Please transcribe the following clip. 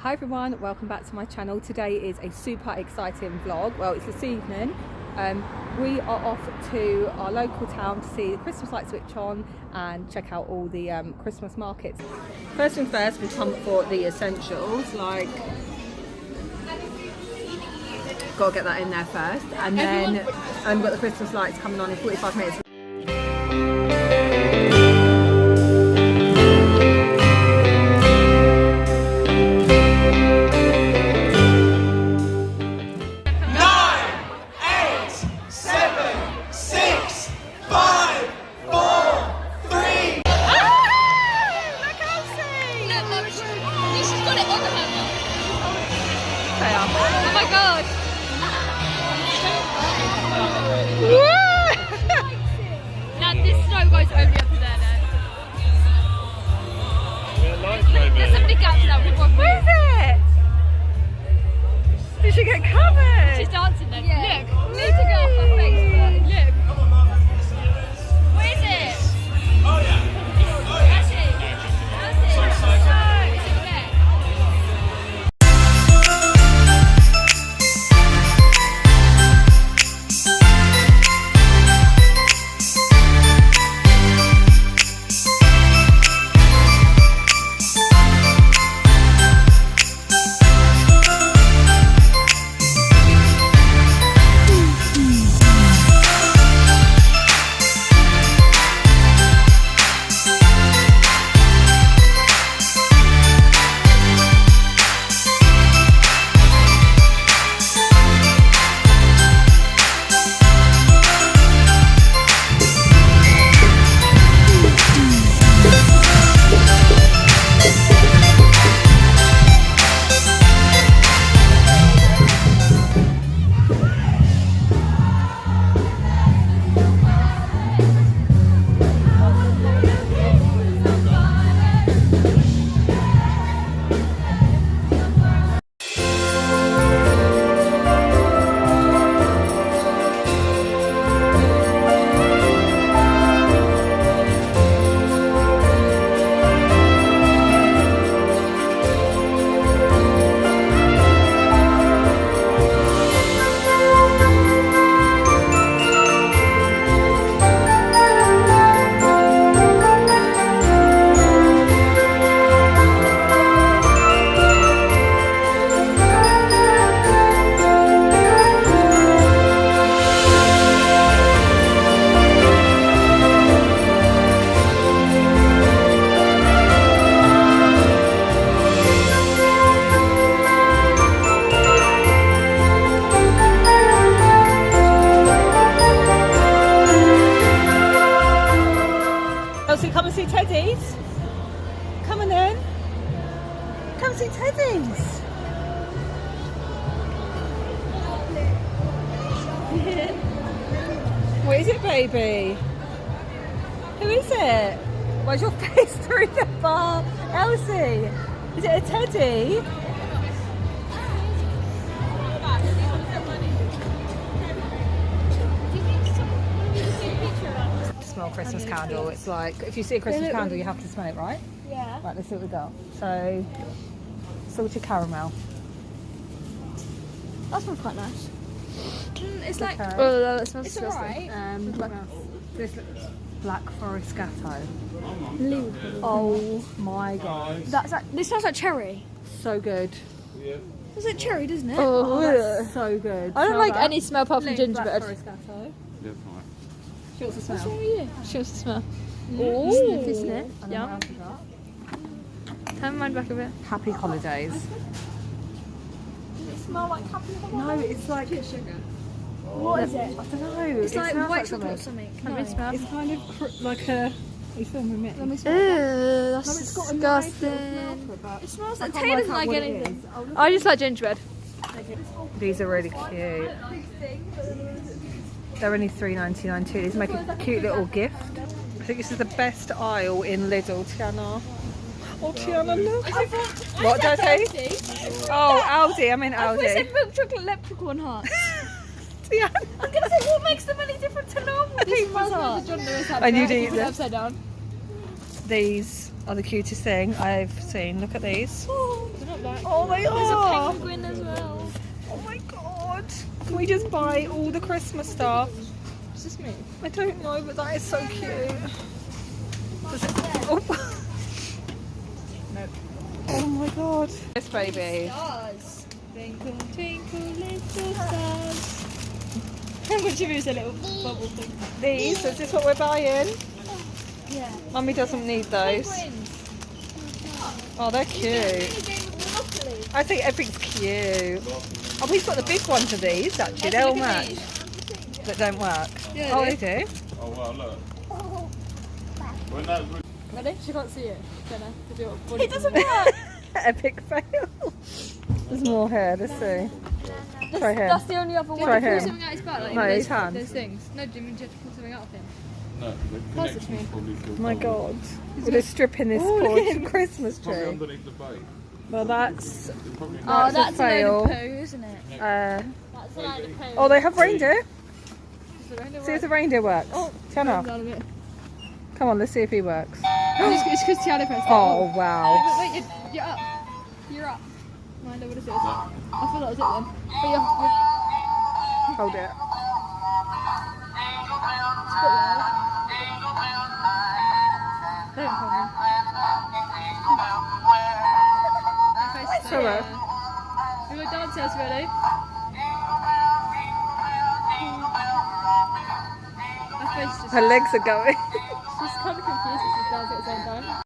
Hi everyone, welcome back to my channel. Today is a super exciting vlog. Well, it's this evening. We are off to our local town to see the Christmas lights switch on and check out all the Christmas markets. First things first, we come for the essentials, like gotta get that in there first, and then we've got the Christmas lights coming on in 45 minutes. She get covered. She's dancing then. Yeah. Look, need to go off her face. Look. What is it? Oh yeah. That's it. That's it. No, it's in there. Come and see Teddy's. Come on in. Come see Teddy's. What is it, baby? Who is it? Why's your face through the bar? Elsie, is it a teddy? Smell Christmas candle. It's like if you see a Christmas candle, you have to smell it, right? Yeah. Right, let's see what we got. So, salted caramel. That smells quite nice. It's like that smells. It's alright. This black forest gatto. Oh my god. This smells like cherry. So good. Yeah. It's like cherry, doesn't it? Oh, that's so good. I don't like any smell apart from gingerbread. Black forest gatto. Yeah, fine. She wants to smell. What's wrong with you? She wants to smell. Oh, Sniffy sniff. Yeah. Turn mine back a bit. Happy holidays. Does it smell like happy holidays? No, it's like sugar. What is it? I don't know. It's like white chocolate or something. something. Let me smell. It's kind of like a. Are you filming me? Let me smell. Ew, that's disgusting. It smells like Taylor doesn't like anything. I just like gingerbread. These are really cute. They're only $3.99 too. These make a cute little gift. I think this is the best aisle in Lidl, Tiana. Oh, Tiana, look. What did I say? Oh, Aldi. I mean Aldi. I thought it said milk chocolate leprechaun hearts. Tiana. I was going to say, what makes them any different to normal people's hearts? And you'd eat them. Upside down. These are the cutest thing I've seen. Look at these. They're not black. Oh, they we just buy all the Christmas stuff? Is this me? I don't know, but that is so cute. Does it... Oh. Nope. Oh my god. This baby. Stars. Twinkle, twinkle, little stars. What you use a little bubble thing? These, is this what we're buying? Yeah. Mummy doesn't need those. Oh, they're cute. I think everything's cute. Oh, we've got the big ones of these actually. They're all match. That don't work. Yeah, oh, they do. Oh wow, look. When that Ready? She can't see it. Jenna, to do it. It doesn't work. Epic fail. There's more here. Let's see. Try here. That's the only other one. Try Pull him. something out his butt, like No, those, his hand. those things. No, Jimmy, you have to pull something out of him. no, the Pass it to me. connection's probably still My covered. God. We're just stripping this Oh, look poor at him. Christmas Probably tree. underneath the bait. Well, that's. It's probably Oh, That's a that's a load fail. of poo, isn't it? That's a load of poo. Oh, they have reindeer. Does the reindeer See if the work? reindeer works. Oh, Turn off. down a bit. Come on, let's see if he works. It's because Tiana pressed it. Oh, wow. Wait, you're up. You're up. No, I know what it is. I thought that was it then. But you're Hold it. it's a bit loud. They don't call me. So loud. You got dancers ready? My face just... Her legs are going. She's kind of confused because she's dancing at the same time.